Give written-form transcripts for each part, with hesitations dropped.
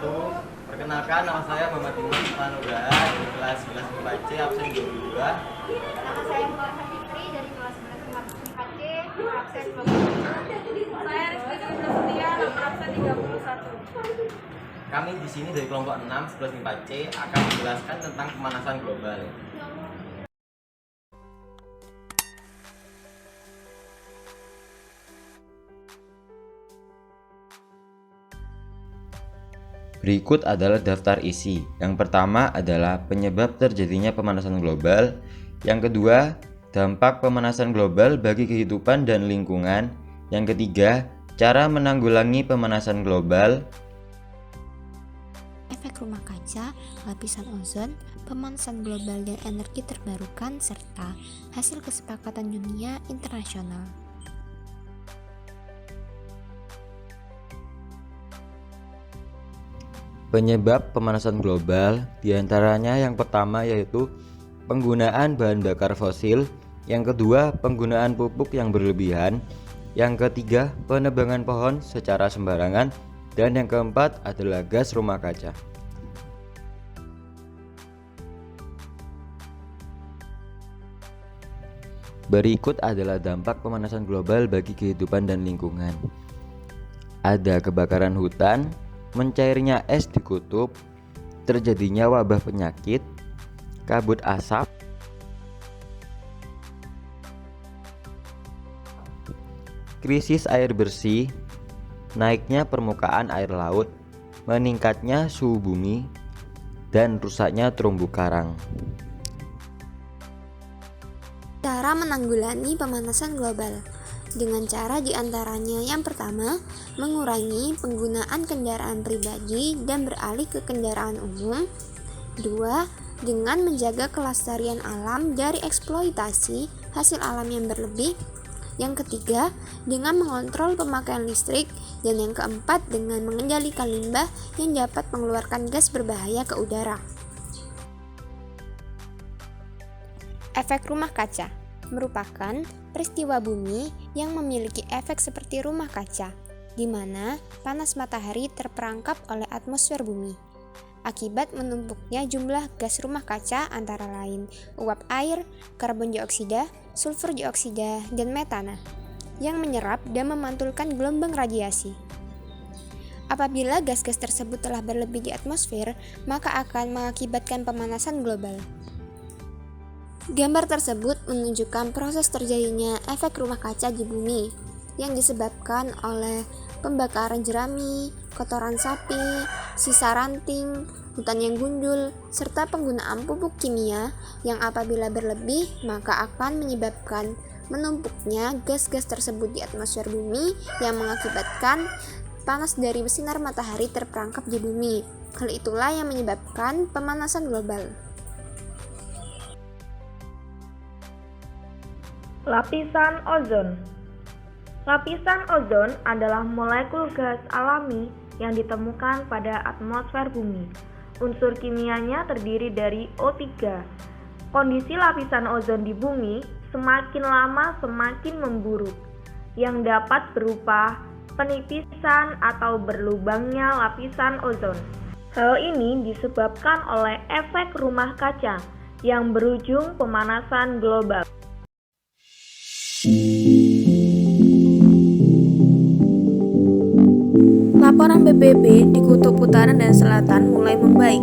wabarakatuh. Perkenalkan, nama saya Muhammad Dimas Pranugraha dari kelas 11 IPA C absen 22. Nama saya Muhammad Fikri dari kelas 11 IPA C absen 27. Saya Rizky Chandra Setia, nomor absen 31. Kami di sini dari kelompok 6 11 IPA C akan menjelaskan tentang pemanasan global. Berikut adalah daftar isi. Yang pertama adalah penyebab terjadinya pemanasan global. Yang kedua, dampak pemanasan global bagi kehidupan dan lingkungan. Yang ketiga, cara menanggulangi pemanasan global. Efek rumah kaca, lapisan ozon, pemanasan global dan energi terbarukan, serta hasil kesepakatan dunia internasional. Penyebab pemanasan global diantaranya yang pertama yaitu penggunaan bahan bakar fosil, yang kedua penggunaan pupuk yang berlebihan, yang ketiga penebangan pohon secara sembarangan, dan yang keempat adalah gas rumah kaca. Berikut adalah dampak pemanasan global bagi kehidupan dan lingkungan. Ada kebakaran hutan, mencairnya es di kutub, terjadinya wabah penyakit, kabut asap, krisis air bersih, naiknya permukaan air laut, meningkatnya suhu bumi, dan rusaknya terumbu karang. Cara menanggulangi pemanasan global dengan cara diantaranya yang pertama, mengurangi penggunaan kendaraan pribadi dan beralih ke kendaraan umum. Dua, dengan menjaga kelestarian alam dari eksploitasi hasil alam yang berlebih. Yang ketiga, dengan mengontrol pemakaian listrik. Dan yang keempat, dengan mengendalikan limbah yang dapat mengeluarkan gas berbahaya ke udara. Efek rumah kaca merupakan peristiwa bumi yang memiliki efek seperti rumah kaca, di mana panas matahari terperangkap oleh atmosfer bumi. Akibat menumpuknya jumlah gas rumah kaca antara lain uap air, karbon dioksida, sulfur dioksida, dan metana, yang menyerap dan memantulkan gelombang radiasi. Apabila gas-gas tersebut telah berlebih di atmosfer, maka akan mengakibatkan pemanasan global. Gambar tersebut menunjukkan proses terjadinya efek rumah kaca di bumi yang disebabkan oleh pembakaran jerami, kotoran sapi, sisa ranting, hutan yang gundul, serta penggunaan pupuk kimia yang apabila berlebih maka akan menyebabkan menumpuknya gas-gas tersebut di atmosfer bumi yang mengakibatkan panas dari sinar matahari terperangkap di bumi. Hal itulah yang menyebabkan pemanasan global. Lapisan ozon. Lapisan ozon adalah molekul gas alami yang ditemukan pada atmosfer bumi. Unsur kimianya terdiri dari O3. Kondisi lapisan ozon di bumi semakin lama semakin memburuk, yang dapat berupa penipisan atau berlubangnya lapisan ozon. Hal ini disebabkan oleh efek rumah kaca yang berujung pemanasan global. Laporan PBB di Kutub Utara dan Selatan mulai membaik,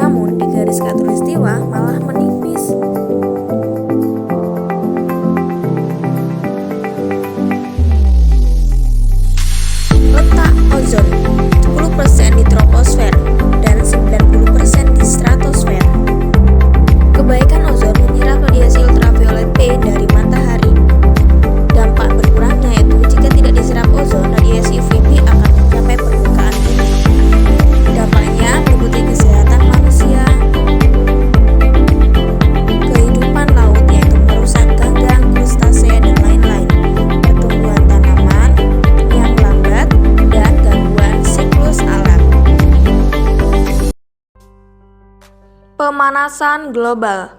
namun di garis khatulistiwa malah menipis. Letak ozon 10% di troposfer dan 90% di stratosfer. Kebaikan ozon menyerap radiasi ultraviolet B dari matahari. Dampak berkurangnya yaitu jika tidak diserap ozon, radiasi UVB akan mencapai permukaan bumi. Dampaknya meliputi kesehatan manusia, kehidupan laut yaitu merusak ganggang, krustasea dan lain-lain, pertumbuhan tanaman yang lambat, dan gangguan siklus alam. Pemanasan global.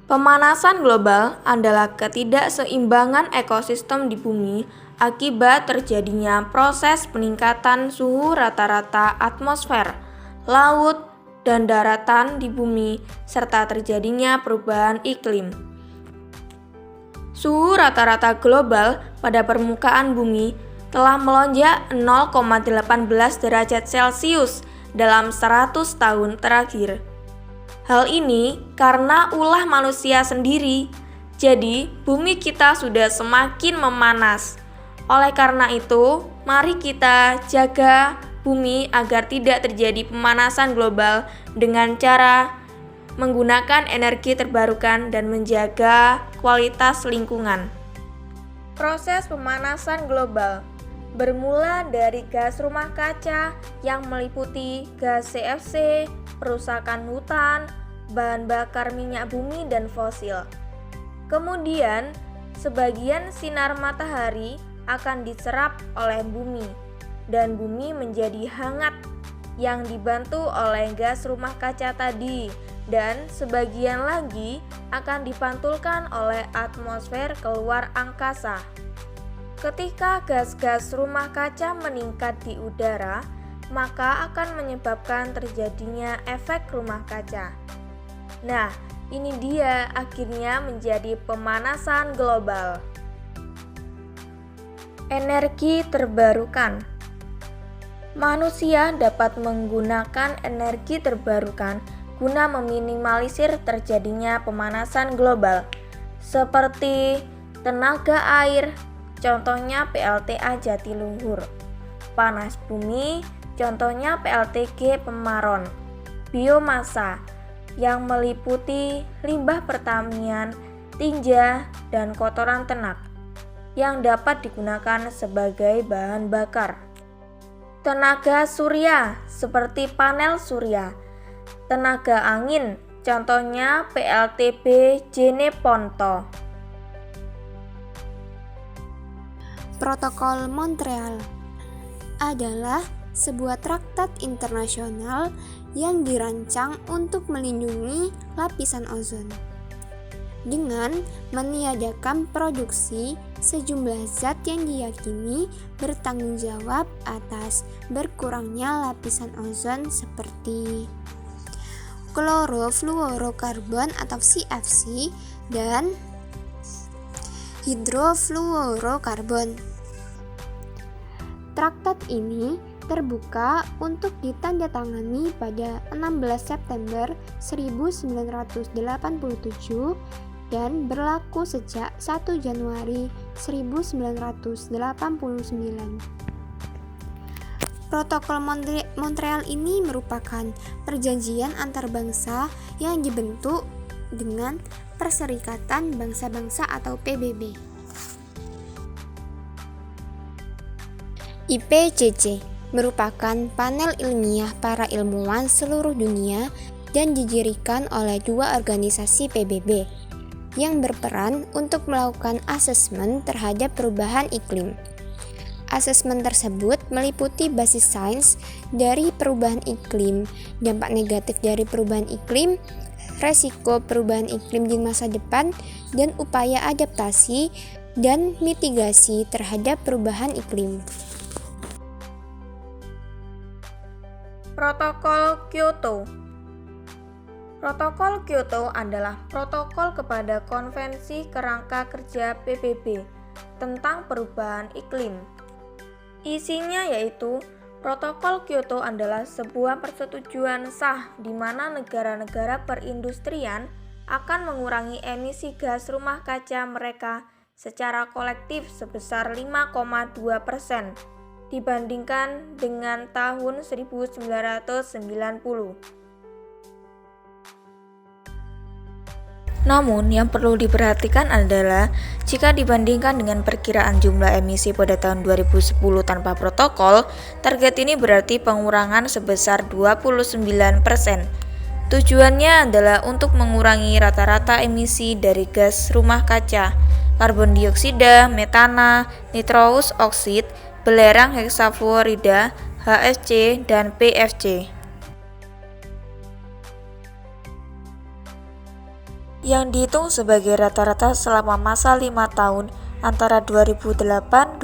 Pemanasan global adalah ketidakseimbangan ekosistem di bumi akibat terjadinya proses peningkatan suhu rata-rata atmosfer, laut, dan daratan di bumi, serta terjadinya perubahan iklim. Suhu rata-rata global pada permukaan bumi telah melonjak 0,18 derajat Celcius dalam 100 tahun terakhir. Hal ini karena ulah manusia sendiri, jadi bumi kita sudah semakin memanas. Oleh karena itu, mari kita jaga bumi agar tidak terjadi pemanasan global dengan cara menggunakan energi terbarukan dan menjaga kualitas lingkungan. Proses pemanasan global bermula dari gas rumah kaca yang meliputi gas CFC, perusakan hutan, bahan bakar minyak bumi dan fosil. Kemudian, sebagian sinar matahari akan diserap oleh bumi dan bumi menjadi hangat yang dibantu oleh gas rumah kaca tadi, dan sebagian lagi akan dipantulkan oleh atmosfer keluar angkasa. Ketika gas-gas rumah kaca meningkat di udara, maka akan menyebabkan terjadinya efek rumah kaca. Nah, ini dia akhirnya menjadi pemanasan global. Energi terbarukan. Manusia dapat menggunakan energi terbarukan guna meminimalisir terjadinya pemanasan global, seperti tenaga air, contohnya PLTA Jatiluhur, panas bumi, contohnya PLTG Pemaron, biomasa yang meliputi limbah pertanian, tinja, dan kotoran ternak yang dapat digunakan sebagai bahan bakar. Tenaga surya seperti panel surya, tenaga angin, contohnya PLTB Jeneponto. Protokol Montreal adalah sebuah traktat internasional yang dirancang untuk melindungi lapisan ozon dengan meniadakan produksi sejumlah zat yang diyakini bertanggung jawab atas berkurangnya lapisan ozon seperti klorofluorokarbon atau CFC dan hidrofluorokarbon. Traktat ini terbuka untuk ditandatangani pada 16 September 1987 dan berlaku sejak 1 Januari 1989. Protokol Montreal ini merupakan perjanjian antar bangsa yang dibentuk dengan Perserikatan Bangsa-Bangsa atau PBB. IPCC merupakan panel ilmiah para ilmuwan seluruh dunia dan didirikan oleh dua organisasi PBB yang berperan untuk melakukan asesmen terhadap perubahan iklim. Asesmen tersebut meliputi basis sains dari perubahan iklim, dampak negatif dari perubahan iklim, resiko perubahan iklim di masa depan, dan upaya adaptasi dan mitigasi terhadap perubahan iklim. Protokol Kyoto. Protokol Kyoto adalah protokol kepada Konvensi Kerangka Kerja PBB tentang perubahan iklim. Isinya yaitu, Protokol Kyoto adalah sebuah persetujuan sah di mana negara-negara perindustrian akan mengurangi emisi gas rumah kaca mereka secara kolektif sebesar 5,2% dibandingkan dengan tahun 1990. Namun, yang perlu diperhatikan adalah jika dibandingkan dengan perkiraan jumlah emisi pada tahun 2010 tanpa protokol, target ini berarti pengurangan sebesar 29%. Tujuannya adalah untuk mengurangi rata-rata emisi dari gas rumah kaca, karbon dioksida, metana, nitrous oxide, belerang heksafluorida, HFC, dan PFC. Yang dihitung sebagai rata-rata selama masa 5 tahun Antara 2008-12,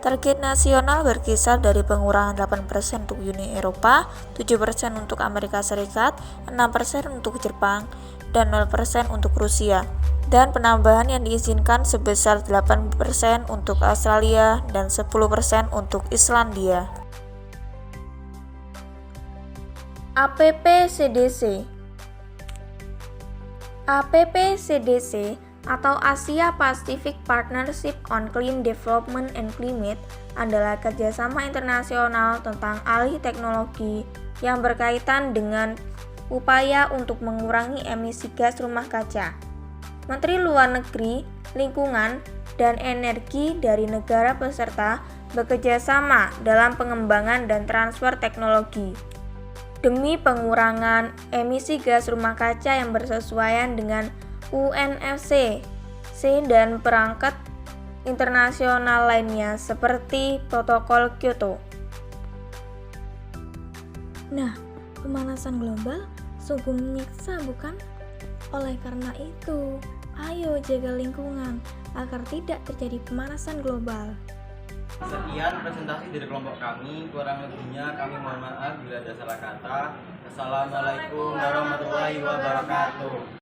target nasional berkisar dari pengurangan 8% untuk Uni Eropa, 7% untuk Amerika Serikat, 6% untuk Jepang, dan 0% untuk Rusia, dan penambahan yang diizinkan sebesar 8% untuk Australia dan 10% untuk Islandia. APP-CDC APP-CDC atau Asia Pacific Partnership on Clean Development and Climate adalah kerjasama internasional tentang alih teknologi yang berkaitan dengan upaya untuk mengurangi emisi gas rumah kaca. Menteri Luar Negeri, Lingkungan, dan Energi dari negara peserta bekerja sama dalam pengembangan dan transfer teknologi demi pengurangan emisi gas rumah kaca yang bersesuaian dengan UNFCCC dan perangkat internasional lainnya seperti Protokol Kyoto. Nah, pemanasan global sungguh menyiksa, bukan? Oleh karena itu, ayo jaga lingkungan agar tidak terjadi pemanasan global. Sekian presentasi dari kelompok kami, kurang lebihnya kami mohon maaf bila ada salah kata. Assalamualaikum warahmatullahi wabarakatuh.